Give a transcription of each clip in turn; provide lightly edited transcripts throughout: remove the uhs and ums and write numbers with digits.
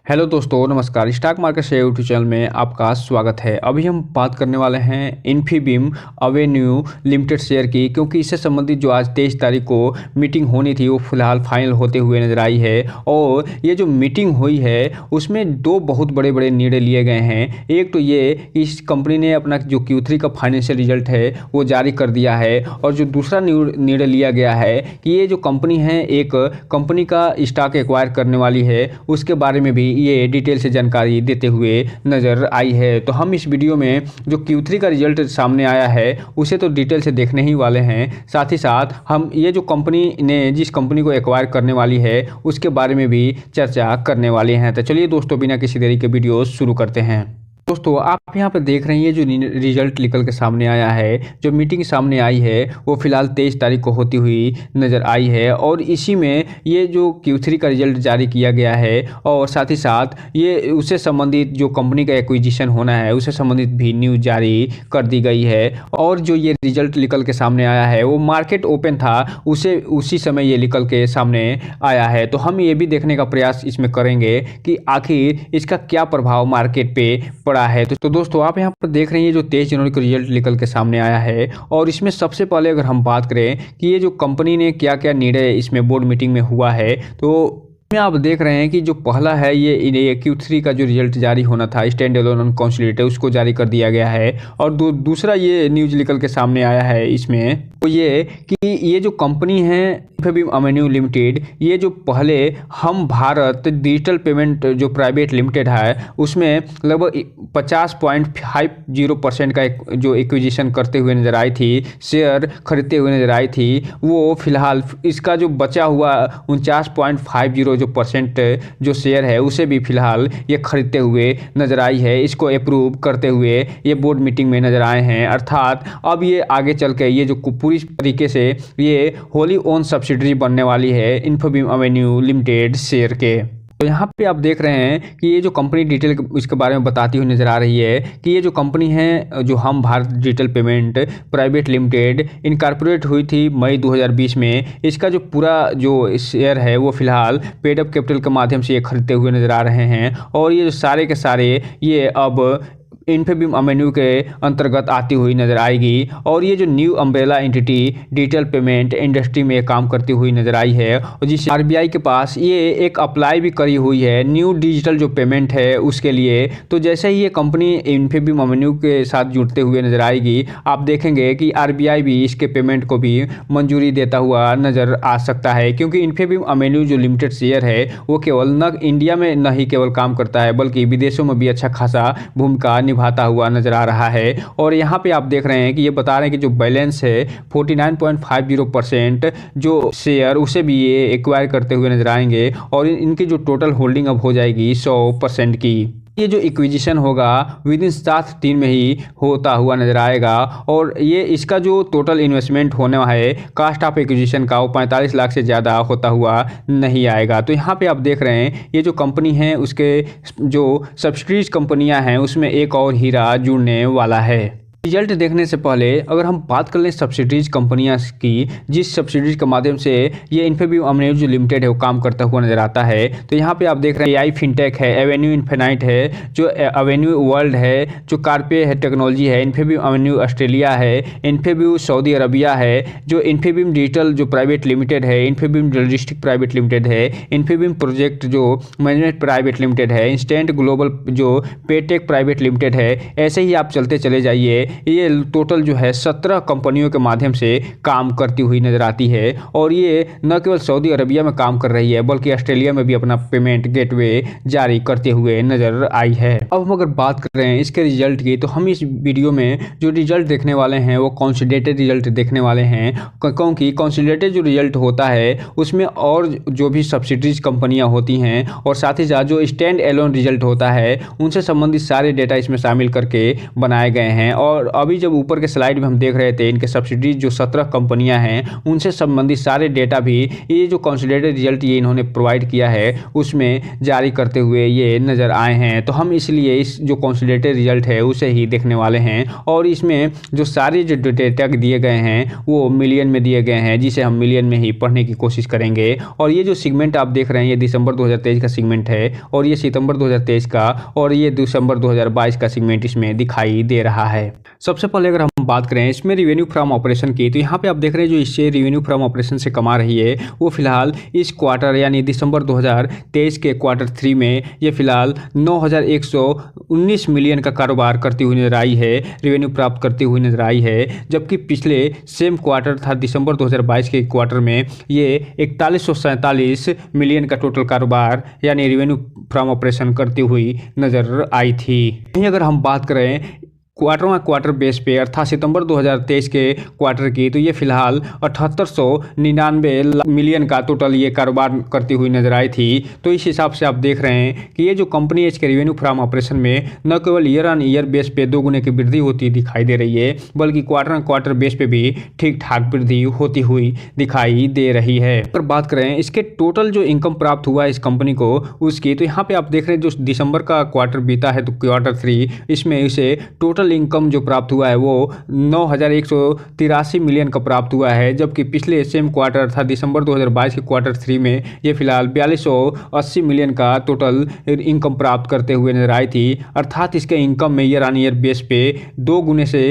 Hello दोस्तों, नमस्कार। Stock market share YouTube channel में आपका स्वागत है। अभी हम बात करने वाले हैं इन्फीबीम एवेन्यू लिमिटेड शेयर की, क्योंकि इससे संबंधित जो आज 23 तारीख को मीटिंग होनी थी वो फिलहाल फाइनल होते हुए नजर आई है। और ये जो मीटिंग हुई है उसमें दो बहुत बड़े बड़े निर्णय लिए गए हैं। एक तो ये कि इस कंपनी ने अपना जो Q3 का फाइनेंशियल रिजल्ट है वो जारी कर दिया है, और जो दूसरा निर्णय लिया गया है कि ये जो कंपनी है एक कंपनी का स्टॉक एक्वायर करने वाली है, उसके बारे में भी ये डिटेल से जानकारी देते हुए नज़र आई है। तो हम इस वीडियो में जो Q3 का रिजल्ट सामने आया है उसे तो डिटेल से देखने ही वाले हैं, साथ ही साथ हम ये जो कंपनी ने जिस कंपनी को एक्वायर करने वाली है उसके बारे में भी चर्चा करने वाले हैं। तो चलिए दोस्तों, बिना किसी देरी के वीडियो शुरू करते हैं। दोस्तों, आप यहाँ पर देख रहे हैं ये जो रिजल्ट निकल के सामने आया है, जो मीटिंग सामने आई है वो फिलहाल 23 तारीख को होती हुई नज़र आई है। और इसी में ये जो Q3 का रिजल्ट जारी किया गया है और साथ ही साथ ये उससे संबंधित जो कंपनी का एक्विजिशन होना है उससे संबंधित भी न्यूज़ जारी कर दी गई है। और जो ये रिजल्ट निकल के सामने आया है वो मार्केट ओपन था उसी समय ये निकल के सामने आया है। तो हम ये भी देखने का प्रयास इसमें करेंगे कि आखिर इसका क्या प्रभाव मार्केट पे पड़ा है। तो दोस्तों, आप यहाँ पर देख रहे हैं जो 23 जनवरी को रिजल्ट निकल के सामने आया है। और इसमें सबसे पहले अगर हम बात करें कि ये जो कंपनी ने क्या क्या निर्णय इसमें बोर्ड मीटिंग में हुआ है, तो में आप देख रहे हैं कि जो पहला है ये Q3 का जो रिजल्ट जारी होना था स्टैंड एलोन अनकंसोलिडेटेड, उसको जारी कर दिया गया है। और दूसरा ये न्यूज़ निकल के सामने आया है इसमें, तो ये कि ये जो कंपनी है इन्फीबीम एवेन्यू लिमिटेड, ये जो पहले हम भारत डिजिटल पेमेंट जो प्राइवेट लिमिटेड है उसमें लगभग 50.50% का जो एक्विजिशन करते हुए नजर आई थी, शेयर खरीदते हुए नजर आई थी, वो फिलहाल इसका जो बचा हुआ 49.50 जो परसेंट जो शेयर है उसे भी फिलहाल ये खरीदते हुए नजर आई है। इसको अप्रूव करते हुए ये बोर्ड मीटिंग में नजर आए हैं। अर्थात अब ये आगे चल के ये जो पूरी तरीके से ये होली ओन सब्सिडरी बनने वाली है इन्फीबीम एवेन्यू लिमिटेड शेयर के। तो यहाँ पे आप देख रहे हैं कि ये जो कंपनी डिटेल इसके बारे में बताती हुई नज़र आ रही है कि ये जो कंपनी है जो हम Bharat digital payment private limited incorporate हुई थी मई 2020 में। इसका जो पूरा जो शेयर है वो फिलहाल पेड अप कैपिटल के माध्यम से ये खरीदते हुए नज़र आ रहे हैं। और ये जो सारे के सारे ये अब इन्फीबीम एवेन्यू के अंतर्गत आती हुई नजर आएगी। और ये जो new umbrella entity digital payment industry में काम करती हुई नजर आई है, और जिसे RBI के पास ये एक अप्लाई भी करी हुई है न्यू डिजिटल जो पेमेंट है उसके लिए। तो जैसे ही ये कंपनी इन्फीबीम एवेन्यू के साथ जुड़ते हुए नजर आएगी, आप देखेंगे कि RBI भी इसके पेमेंट को भी मंजूरी देता हुआ नजर आ सकता है, क्योंकि इन्फीबीम एवेन्यू जो लिमिटेड शेयर है वो केवल न इंडिया में न ही केवल काम करता है बल्कि विदेशों में भी अच्छा खासा भूमिका निभाता हुआ नजर आ रहा है। और यहाँ पे आप देख रहे हैं कि ये बता रहे हैं कि जो बैलेंस है 49.50% जो शेयर उसे भी ये एक्वायर करते हुए नजर आएंगे, और इनकी जो टोटल होल्डिंग अब हो जाएगी 100% की। ये जो इक्विजिशन होगा विद इन 7 दिन में ही होता हुआ नजर आएगा। और ये इसका जो टोटल इन्वेस्टमेंट होना है कास्ट ऑफ एक्विजिशन का वो 45 लाख से ज़्यादा होता हुआ नहीं आएगा। तो यहाँ पे आप देख रहे हैं ये जो कंपनी है उसके जो सब्सिडीज कंपनियां हैं उसमें एक और हीरा जुड़ने वाला है। रिजल्ट देखने से पहले अगर हम बात कर लें सब्सिडीज कंपनियां की, जिस सब्सिडीज के माध्यम से ये इन्फीबीम एवेन्यू जो लिमिटेड है वो काम करता हुआ नजर आता है, तो यहाँ पे आप देख रहे हैं AI फिनटेक है, एवेन्यू इन्फिनाइट है, जो एवेन्यू वर्ल्ड है, जो कार्पे है टेक्नोलॉजी है, इन्फीबीम एवेन्यू ऑस्ट्रेलिया है, इन्फीबीम सऊदी अरबिया है, जो इन्फीबीम डिजिटल जो प्राइवेट लिमिटेड है, इन्फीबीम लॉजिस्टिक प्राइवेट लिमिटेड है, इन्फीबीम प्रोजेक्ट जो मैनेजमेंट प्राइवेट लिमिटेड है, इंस्टेंट ग्लोबल जो पेटेक प्राइवेट लिमिटेड है। ऐसे ही आप चलते चले जाइए, ये टोटल जो है 17 कंपनियों के माध्यम से काम करती हुई नजर आती है। और ये न केवल सऊदी अरबिया में काम कर रही है बल्कि ऑस्ट्रेलिया में भी अपना पेमेंट गेटवे जारी करते हुए नजर आई है। अब हम अगर बात कर रहे हैं इसके रिजल्ट की, तो हम इस वीडियो में जो रिजल्ट देखने वाले हैं वो कंसोलिडेटेड रिजल्ट देखने वाले हैं, क्योंकि कंसोलिडेटेड जो रिजल्ट होता है उसमें और जो भी सब्सिडीज कंपनियां होती हैं और साथ ही साथ जो स्टैंड एलोन रिजल्ट होता है उनसे संबंधित सारे डेटा इसमें शामिल करके बनाए गए हैं। और और अभी जब ऊपर के स्लाइड में हम देख रहे थे इनके सब्सिडीज जो 17 कंपनियां हैं उनसे संबंधित सारे डेटा भी ये जो कंसोलिडेटेड रिजल्ट ये इन्होंने प्रोवाइड किया है उसमें जारी करते हुए ये नज़र आए हैं। तो हम इसलिए इस जो कंसोलिडेटेड रिजल्ट है उसे ही देखने वाले हैं और इसमें जो सारे जो डेटा दिए गए हैं वो मिलियन में दिए गए हैं, जिसे हम मिलियन में ही पढ़ने की कोशिश करेंगे। और ये जो सेगमेंट आप देख रहे हैं ये दिसंबर 2023 का सेगमेंट है और ये सितंबर 2023 का और ये दिसंबर 2022 का सेगमेंट इसमें दिखाई दे रहा है। सबसे पहले अगर हम बात करें इसमें रिवेन्यू फ्रॉम ऑपरेशन की, तो यहाँ पे आप देख रहे हैं जो इससे रिवेन्यू फ्रॉम ऑपरेशन से कमा रही है वो फिलहाल इस क्वार्टर यानी दिसंबर 2023 के क्वार्टर 3 में ये फिलहाल 9,119 मिलियन का कारोबार करती हुई नजर आई है, रेवेन्यू प्राप्त करती हुई नजर आई है। जबकि पिछले सेम क्वार्टर था दिसंबर 2022 के क्वार्टर में ये 4147 मिलियन का टोटल कारोबार यानी रेवेन्यू फ्रॉम ऑपरेशन करती हुई नजर आई थी। वहीं अगर हम बात करें क्वार्टर बेस पे अर्थात सितंबर 2023 के क्वार्टर की, तो ये फिलहाल 7899 मिलियन का टोटल ये कारोबार करती हुई नजर आई थी। तो इस हिसाब से आप देख रहे हैं कि ये जो कंपनी है इसके रेवेन्यू फ्रॉम ऑपरेशन में न केवल ईयर ऑन ईयर बेस पे 2 गुने की वृद्धि होती दिखाई दे रही है बल्कि क्वार्टर बेस पे भी ठीक ठाक वृद्धि होती हुई दिखाई दे रही है। अगर बात करें इसके टोटल जो इनकम प्राप्त हुआ है इस कंपनी को उसकी, तो यहाँ पे आप देख रहे हैं जो दिसंबर का क्वार्टर बीता है तो क्वार्टर 3 इसमें इसे टोटल इनकम जो प्राप्त हुआ है वो 9,183 मिलियन का प्राप्त हुआ है। जबकि पिछले सेम क्वार्टर था दिसंबर 2022 के क्वार्टर 3 में ये फिलहाल 4280 मिलियन का टोटल इनकम प्राप्त करते हुए नजर आई थी। अर्थात इसके इनकम में ईयर ऑन ईयर बेस पे 2 गुने से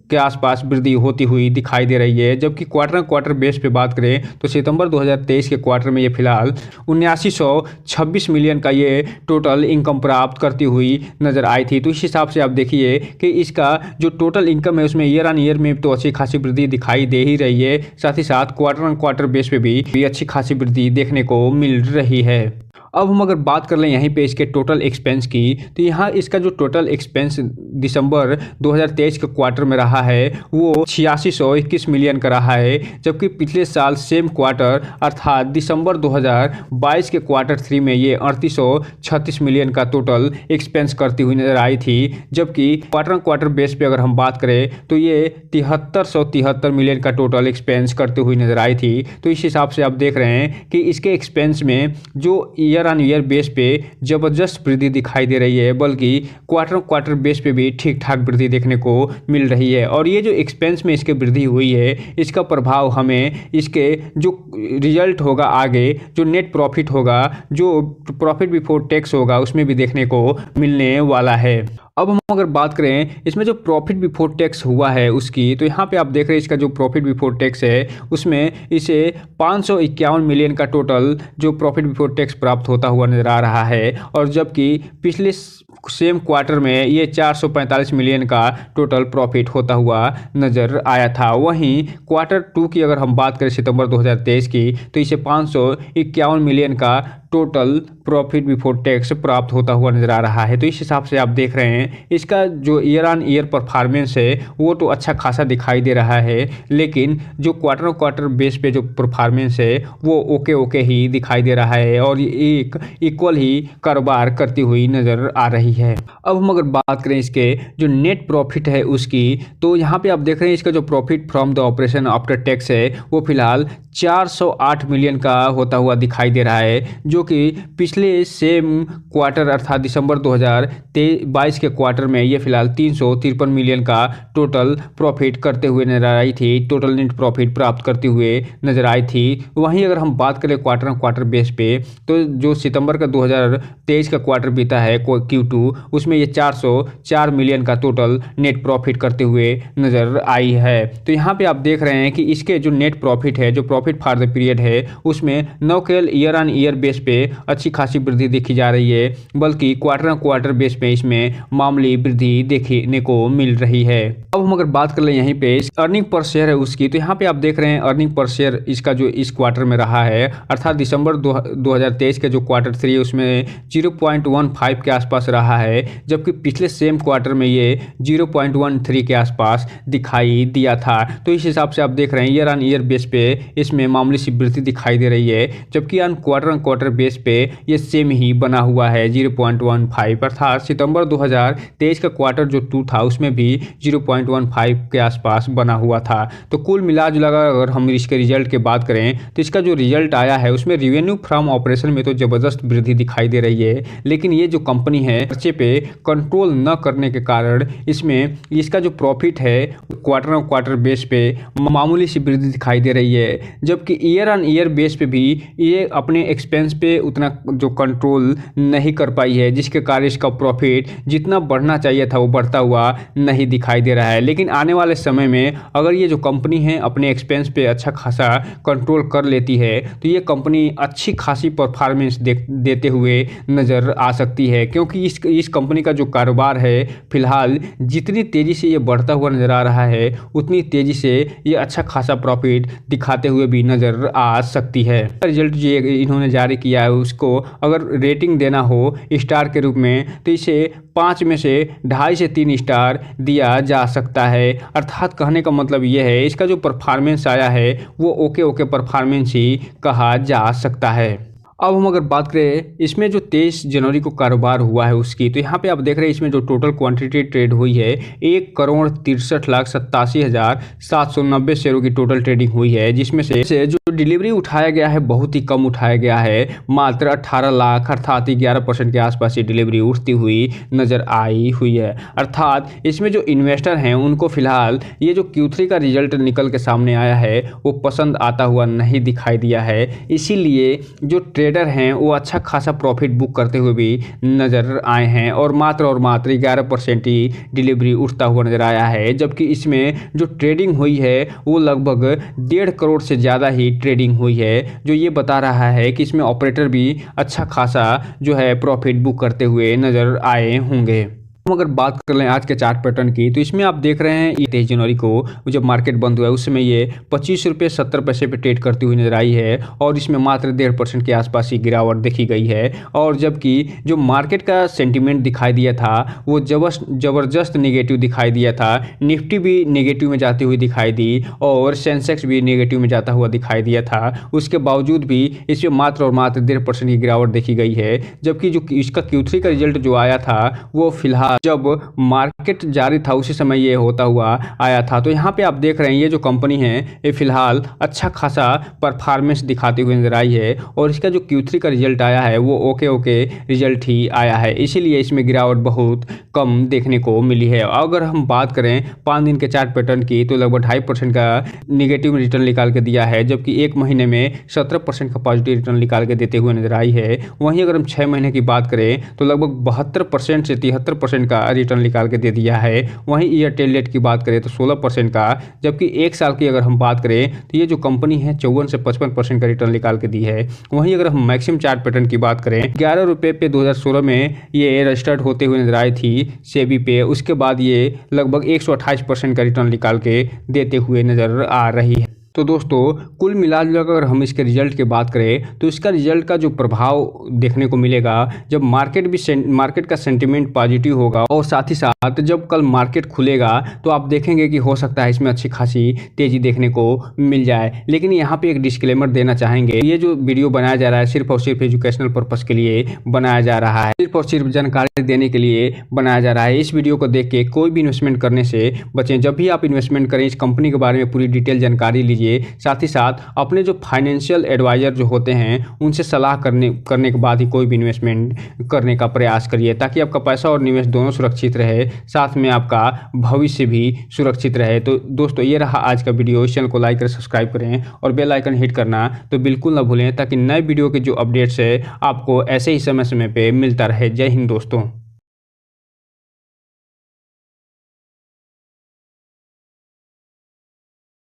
के आसपास वृद्धि होती हुई दिखाई दे रही है। जबकि क्वार्टर बेस पे बात करें तो सितंबर 2023 के क्वार्टर में ये फिलहाल 7926 मिलियन का ये टोटल इनकम प्राप्त करती हुई नजर आई थी। तो इस हिसाब से आप देखिए कि इसका जो टोटल इनकम है उसमें ईयर ऑन ईयर में तो अच्छी खासी वृद्धि दिखाई दे ही रही है, साथ ही साथ क्वार्टर बेस पे भी अच्छी खासी वृद्धि देखने को मिल रही है। अब हम अगर बात कर लें यहीं पे इसके टोटल एक्सपेंस की, तो यहाँ इसका जो टोटल एक्सपेंस दिसंबर 2023 के क्वार्टर में रहा है वो 8621 मिलियन का रहा है। जबकि पिछले साल सेम क्वार्टर अर्थात दिसंबर 2022 के क्वार्टर 3 में ये 3836 मिलियन का टोटल एक्सपेंस करती हुई नजर आई थी। जबकि क्वार्टर बेस पे अगर हम बात करें तो ये 7373 मिलियन का टोटल एक्सपेंस करती हुई नजर आई थी। तो इस हिसाब से आप देख रहे हैं कि इसके एक्सपेंस में जो ईयर ऑन ईयर बेस पे जबरदस्त वृद्धि दिखाई दे रही है बल्कि क्वार्टर बेस पे भी ठीक ठाक वृद्धि देखने को मिल रही है। और ये जो एक्सपेंस में इसके वृद्धि हुई है इसका प्रभाव हमें इसके जो रिजल्ट होगा आगे जो नेट प्रॉफिट होगा जो प्रॉफिट बिफोर टैक्स होगा उसमें भी देखने को मिलने वाला है। अब हम अगर बात करें इसमें जो प्रॉफिट बिफोर टैक्स हुआ है उसकी, तो यहाँ पे आप देख रहे हैं इसका जो प्रॉफिट बिफोर टैक्स है उसमें इसे 551 मिलियन का टोटल जो प्रॉफिट बिफोर टैक्स प्राप्त होता हुआ नजर आ रहा है। और जबकि पिछले सेम क्वार्टर में ये 445 मिलियन का टोटल प्रॉफिट होता हुआ नजर आया था। वहीं क्वार्टर 2 की अगर हम बात करें सितंबर 2023 की, तो इसे 551 मिलियन का टोटल प्रॉफिट बिफोर टैक्स प्राप्त होता हुआ नजर आ रहा है। तो इस हिसाब से आप देख रहे हैं इसका जो ईयर ऑन ईयर परफॉर्मेंस है वो तो अच्छा खासा दिखाई दे रहा है, लेकिन जो क्वार्टर बेस पे जो परफॉर्मेंस है वो ओके ही दिखाई दे रहा है और एक इक्वल ही कारोबार करती हुई नजर आ रही है। अब हम अगर बात करें इसके जो नेट प्रॉफिट है उसकी, तो यहाँ पे आप देख रहे हैं इसका जो profit from the operation after tax है वो फिलहाल 408 मिलियन का होता हुआ दिखाई दे रहा है, जो कि पिछले सेम क्वार्टर अर्थात दिसंबर 2022 के क्वार्टर में ये फिलहाल 353 मिलियन का टोटल प्रॉफिट करते हुए नजर आई थी, टोटल नेट प्रॉफिट प्राप्त करते हुए नजर आई थी। वहीं अगर हम बात करें क्वार्टर बेस पे, तो जो सितंबर का 2023 का क्वार्टर बीता है Q2 उसमें ये 404 मिलियन का टोटल नेट प्रॉफिट करते हुए नजर आई है। तो यहाँ पे आप देख रहे हैं कि इसके जो नेट प्रॉफिट है जो प्रॉफिट फॉर द पीरियड है उसमें न केवल ईयर ऑन ईयर बेस पे अच्छी खासी वृद्धि देखी जा रही है बल्कि क्वार्टर बेस पे इसमें मामूली वृद्धि देखने को मिल रही है। अब हम अगर बात कर लें यहीं पे अर्निंग पर शेयर है उसकी, तो यहाँ पे आप देख रहे हैं अर्निंग पर शेयर इसका जो इस क्वार्टर में रहा है अर्थात दिसंबर 2023 के जो क्वार्टर 3 उसमें 0.15 के आसपास रहा है। जबकि पिछले सेम क्वार्टर में ये 0.13 के आसपास दिखाई दिया था। तो इस हिसाब से आप देख रहे हैं ईयर ऑन ईयर बेस पे इसमें मामूली सी वृद्धि दिखाई दे रही है। जबकि ऑन क्वार्टर बेस पे ये सेम ही बना हुआ है 0.15, अर्थात सितंबर 2023 का क्वार्टर जो 2 था उसमें भी 0.15 के आसपास बना हुआ था। तो कुल मिला जुला अगर हम इसके रिजल्ट की बात करें तो इसका जो रिजल्ट आया है उसमें रेवेन्यू फ्रॉम ऑपरेशन में तो ज़बरदस्त वृद्धि दिखाई दे रही है, लेकिन ये जो कंपनी है खर्चे पे कंट्रोल न करने के कारण इसमें इसका जो प्रॉफिट है क्वार्टर बेस पे मामूली सी वृद्धि दिखाई दे रही है, जबकि ईयर ऑन ईयर बेस पे भी ये अपने एक्सपेंस पे उतना जो कंट्रोल नहीं कर पाई है, जिसके कारण इसका प्रॉफिट जितना बढ़ना चाहिए था वो बढ़ता हुआ नहीं दिखाई दे रहा है। लेकिन आने वाले समय में अगर ये जो कंपनी है अपने एक्सपेंस पे अच्छा खासा कंट्रोल कर लेती है तो ये कंपनी अच्छी खासी परफॉर्मेंस देते हुए नज़र आ सकती है, क्योंकि इस कंपनी का जो कारोबार है फिलहाल जितनी तेज़ी से ये बढ़ता हुआ नज़र आ रहा है उतनी तेज़ी से ये अच्छा खासा प्रॉफिट दिखाते हुए भी नज़र आ सकती है। रिजल्ट जो इन्होंने जारी किया है उसको अगर रेटिंग देना हो स्टार के रूप में तो इसे 5 में से 2.5 से 3 स्टार दिया जा सकता है। अर्थात कहने का मतलब ये है इसका जो परफॉर्मेंस आया है वो ओके परफॉर्मेंस ही कहा जा सकता है। अब हम अगर बात करें इसमें जो 23 जनवरी को कारोबार हुआ है उसकी, तो यहाँ पे आप देख रहे हैं इसमें जो टोटल क्वांटिटी ट्रेड हुई है 1,63,87,790 शेयरों की टोटल ट्रेडिंग हुई है, जिसमें से जो डिलीवरी उठाया गया है बहुत ही कम उठाया गया है, मात्र 18 लाख अर्थात 11% के आसपास ये डिलीवरी उठती हुई नज़र आई हुई है। अर्थात इसमें जो इन्वेस्टर हैं उनको फिलहाल ये जो Q3 का रिजल्ट निकल के सामने आया है वो पसंद आता हुआ नहीं दिखाई दिया है, इसीलिए जो ट्रेडर हैं वो अच्छा खासा प्रॉफिट बुक करते हुए भी नज़र आए हैं और मात्र 11% ही डिलीवरी उठता हुआ नज़र आया है, जबकि इसमें जो ट्रेडिंग हुई है वो लगभग 1.5 करोड़ से ज़्यादा ही ट्रेडिंग हुई है, जो ये बता रहा है कि इसमें ऑपरेटर भी अच्छा खासा जो है प्रॉफिट बुक करते हुए नज़र आए होंगे। हम अगर बात कर लें आज के चार्ट पैटर्न की तो इसमें आप देख रहे हैं 23 जनवरी को जब मार्केट बंद हुआ है उस समय ये 25 रुपये 70 पैसे पे ट्रेड करती हुई नजर आई है और इसमें मात्र 1.5% के आसपास ही गिरावट देखी गई है। और जबकि जो मार्केट का सेंटीमेंट दिखाई दिया था वो ज़बरदस्त निगेटिव दिखाई दिया था, निफ्टी भी नेगेटिव में जाती हुई दिखाई दी और सेंसेक्स भी नेगेटिव में जाता हुआ दिखाई दिया था, उसके बावजूद भी इसमें मात्र और मात्र 1.5% की गिरावट देखी गई है। जबकि जो इसका Q3 का रिजल्ट जो आया था वो फिलहाल जब मार्केट जारी था उसी समय ये होता हुआ आया था। तो यहाँ पे आप देख रहे हैं ये जो कंपनी है ये फिलहाल अच्छा खासा परफॉर्मेंस दिखाते हुए नजर आई है और इसका जो Q3 का रिजल्ट आया है वो ओके रिजल्ट ही आया है, इसीलिए इसमें गिरावट बहुत कम देखने को मिली है। अगर हम बात करें 5 दिन के चार्ट पैटर्न की तो लगभग 2.5% का निगेटिव रिटर्न निकाल के दिया है, जबकि 1 महीने में 17% का पॉजिटिव रिटर्न निकाल के देते हुए नजर आई है। वहीं अगर हम 6 महीने की बात करें तो लगभग 72% से 73% का रिटर्न निकाल के दे दिया है। वहीं एयरटेल डेट की बात करें तो 16% का, जबकि 1 साल की अगर हम बात करें तो ये जो कंपनी है 54 से 55% का रिटर्न निकाल के दी है। वहीं अगर हम मैक्सिमम चार्ट पैटर्न की बात करें 11 रुपये पे 2016 में ये रजिस्टर्ड होते हुए नजर आई थी सेबी पे, उसके बाद ये लगभग 128% का रिटर्न निकाल के देते हुए नजर आ रही है। तो दोस्तों कुल मिलाकर अगर हम इसके रिजल्ट की बात करें तो इसका रिजल्ट का जो प्रभाव देखने को मिलेगा जब मार्केट का सेंटीमेंट पॉजिटिव होगा और साथ ही साथ जब कल मार्केट खुलेगा तो आप देखेंगे कि हो सकता है इसमें अच्छी खासी तेज़ी देखने को मिल जाए। लेकिन यहाँ पे एक डिस्क्लेमर देना चाहेंगे, ये जो वीडियो बनाया जा रहा है सिर्फ और सिर्फ एजुकेशनल पर्पज़ के लिए बनाया जा रहा है, सिर्फ और सिर्फ जानकारी देने के लिए बनाया जा रहा है। इस वीडियो को देख के कोई भी इन्वेस्टमेंट करने से बचें। जब भी आप इन्वेस्टमेंट करें इस कंपनी के बारे में पूरी डिटेल जानकारी लीजिए, साथ ही साथ अपने जो फाइनेंशियल एडवाइजर जो होते हैं उनसे सलाह करने के बाद ही कोई भी इन्वेस्टमेंट करने का प्रयास करिए, ताकि आपका पैसा और निवेश दोनों सुरक्षित रहे, साथ में आपका भविष्य भी सुरक्षित रहे। तो दोस्तों ये रहा आज का वीडियो। इस चैनल को लाइक करें, सब्सक्राइब करें और बेल आइकन हिट करना तो बिल्कुल ना भूलें, ताकि नए वीडियो के जो अपडेट्स है आपको ऐसे ही समय पे मिलता रहे। जय हिंद दोस्तों।